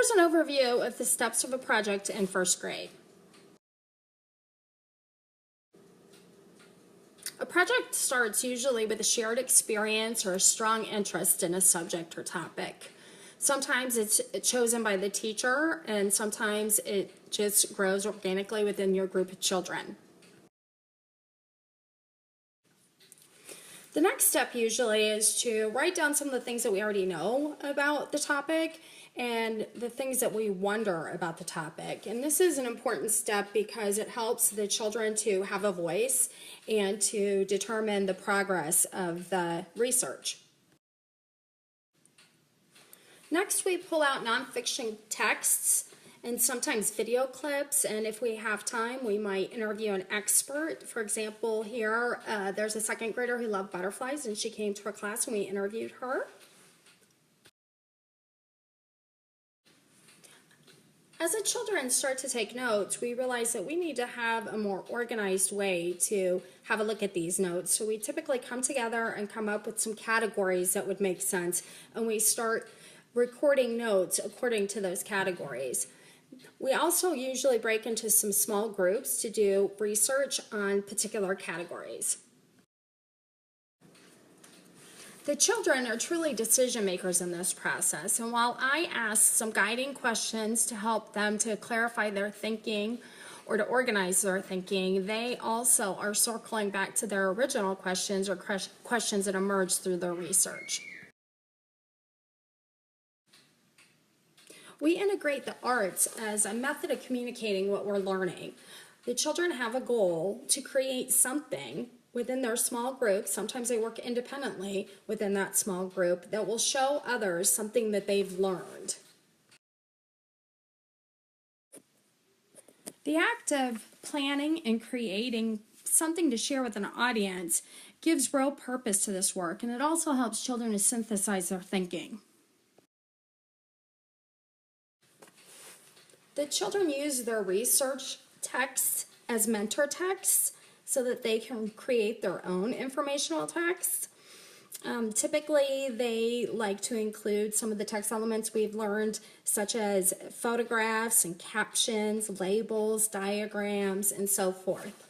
Here's an overview of the steps of a project in first grade. A project starts usually with a shared experience or a strong interest in a subject or topic. Sometimes it's chosen by the teacher, and sometimes it just grows organically within your group of children. The next step usually is to write down some of the things that we already know about the topic and the things that we wonder about the topic. And this is an important step because it helps the children to have a voice and to determine the progress of the research. Next, we pull out nonfiction texts and sometimes video clips, and if we have time, we might interview an expert. For example, here, there's a second grader who loved butterflies, and she came to our class and we interviewed her. As the children start to take notes, we realize that we need to have a more organized way to have a look at these notes. So we typically come together and come up with some categories that would make sense, and we start recording notes according to those categories. We also usually break into some small groups to do research on particular categories. The children are truly decision makers in this process, and while I ask some guiding questions to help them to clarify their thinking or to organize their thinking, they also are circling back to their original questions or questions that emerged through their research. We integrate the arts as a method of communicating what we're learning. The children have a goal to create something within their small group. Sometimes they work independently within that small group that will show others something that they've learned. The act of planning and creating something to share with an audience gives real purpose to this work, and it also helps children to synthesize their thinking. The children use their research texts as mentor texts so that they can create their own informational texts. Typically, they like to include some of the text elements we've learned, such as photographs and captions, labels, diagrams, and so forth.